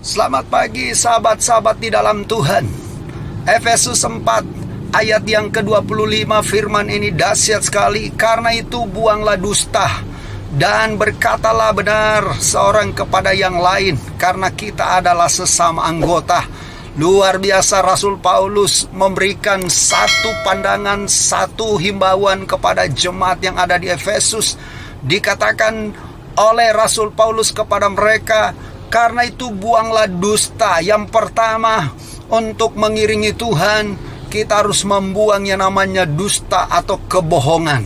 Selamat pagi sahabat-sahabat di dalam Tuhan. Efesus 4 ayat yang ke-25, firman ini dahsyat sekali. Karena itu buanglah dusta dan berkatalah benar seorang kepada yang lain, karena kita adalah sesama anggota. Luar biasa, Rasul Paulus memberikan satu pandangan, satu himbauan kepada jemaat yang ada di Efesus. Dikatakan oleh Rasul Paulus kepada mereka, karena itu buanglah dusta. Yang pertama, untuk mengiringi Tuhan, kita harus membuang yang namanya dusta atau kebohongan.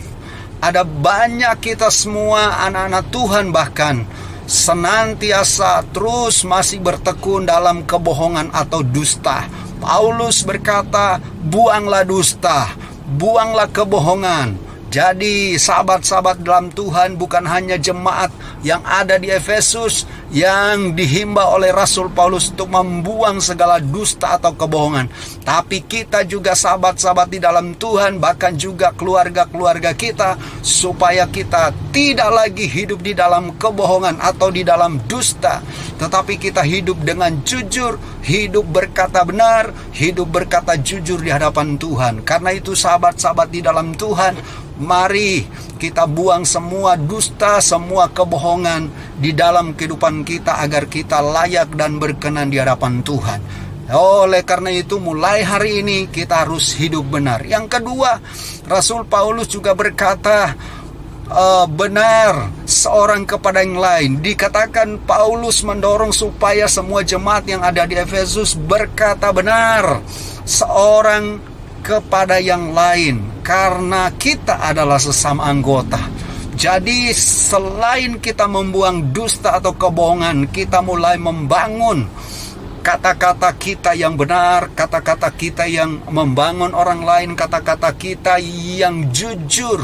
Ada banyak kita semua anak-anak Tuhan bahkan senantiasa terus masih bertekun dalam kebohongan atau dusta. Paulus berkata, buanglah dusta, buanglah kebohongan. Jadi sahabat-sahabat dalam Tuhan, bukan hanya jemaat yang ada di Efesus yang dihimbau oleh Rasul Paulus untuk membuang segala dusta atau kebohongan, tapi kita juga sahabat-sahabat di dalam Tuhan, bahkan juga keluarga-keluarga kita, supaya kita tidak lagi hidup di dalam kebohongan atau di dalam dusta, tetapi kita hidup dengan jujur, hidup berkata benar, hidup berkata jujur di hadapan Tuhan. Karena itu sahabat-sahabat di dalam Tuhan, mari kita buang semua dusta, semua kebohongan di dalam kehidupan kita, agar kita layak dan berkenan di hadapan Tuhan. Oleh karena itu, mulai hari ini kita harus hidup benar. Yang kedua, Rasul Paulus juga berkata, benar seorang kepada yang lain. Dikatakan Paulus mendorong supaya semua jemaat yang ada di Efesus berkata benar seorang kepada yang lain, karena kita adalah sesama anggota. Jadi selain kita membuang dusta atau kebohongan, kita mulai membangun kata-kata kita yang benar, kata-kata kita yang membangun orang lain, kata-kata kita yang jujur.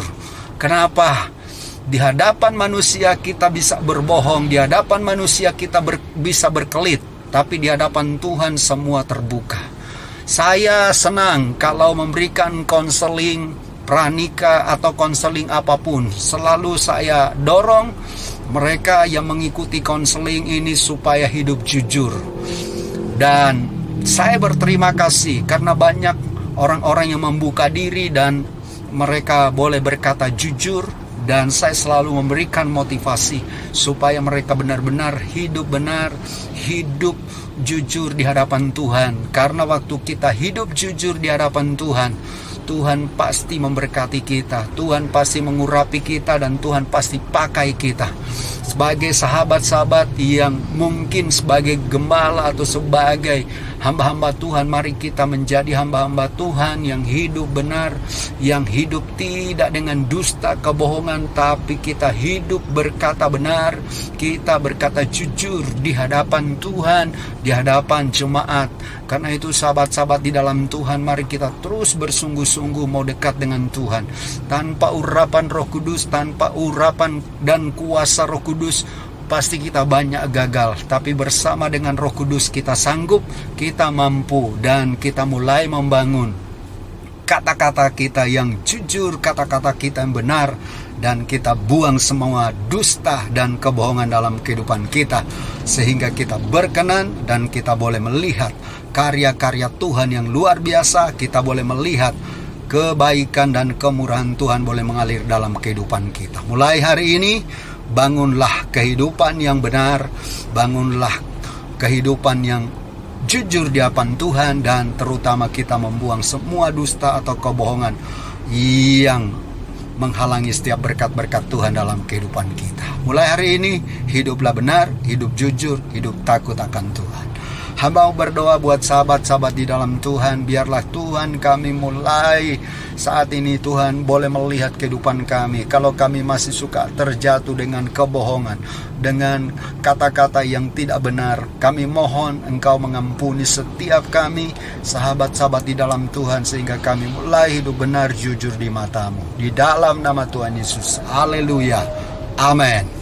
Kenapa? Di hadapan manusia kita bisa berbohong, di hadapan manusia kita bisa berkelit, tapi di hadapan Tuhan semua terbuka. Saya senang kalau memberikan konseling pranikah atau konseling apapun. Selalu saya dorong mereka yang mengikuti konseling ini supaya hidup jujur. Dan saya berterima kasih karena banyak orang-orang yang membuka diri dan mereka boleh berkata jujur. Dan saya selalu memberikan motivasi supaya mereka benar-benar hidup benar, hidup jujur di hadapan Tuhan. Karena waktu kita hidup jujur di hadapan Tuhan, Tuhan pasti memberkati kita, Tuhan pasti mengurapi kita, dan Tuhan pasti pakai kita sebagai sahabat-sahabat yang mungkin sebagai gembala atau sebagai hamba-hamba Tuhan. Mari kita menjadi hamba-hamba Tuhan yang hidup benar, yang hidup tidak dengan dusta kebohongan, tapi kita hidup berkata benar, kita berkata jujur di hadapan Tuhan, di hadapan jemaat. Karena itu sahabat-sahabat di dalam Tuhan, mari kita terus bersungguh-sungguh mau dekat dengan Tuhan. Tanpa urapan Roh Kudus, tanpa urapan dan kuasa Roh Kudus, pasti kita banyak gagal. Tapi bersama dengan Roh Kudus kita sanggup, kita mampu, dan kita mulai membangun kata-kata kita yang jujur, kata-kata kita yang benar, dan kita buang semua dusta dan kebohongan dalam kehidupan kita, sehingga kita berkenan dan kita boleh melihat karya-karya Tuhan yang luar biasa. Kita boleh melihat kebaikan dan kemurahan Tuhan boleh mengalir dalam kehidupan kita. Mulai hari ini, bangunlah kehidupan yang benar, bangunlah kehidupan yang jujur di hadapan Tuhan, dan terutama kita membuang semua dusta atau kebohongan yang menghalangi setiap berkat-berkat Tuhan dalam kehidupan kita. Mulai hari ini, hiduplah benar, hidup jujur, hidup takut akan Tuhan. Hamba berdoa buat sahabat-sahabat di dalam Tuhan, biarlah Tuhan kami mulai saat ini Tuhan boleh melihat kehidupan kami. Kalau kami masih suka terjatuh dengan kebohongan, dengan kata-kata yang tidak benar, kami mohon Engkau mengampuni setiap kami, sahabat-sahabat di dalam Tuhan, sehingga kami mulai hidup benar, jujur di mata-Mu. Di dalam nama Tuhan Yesus. Haleluya. Amin.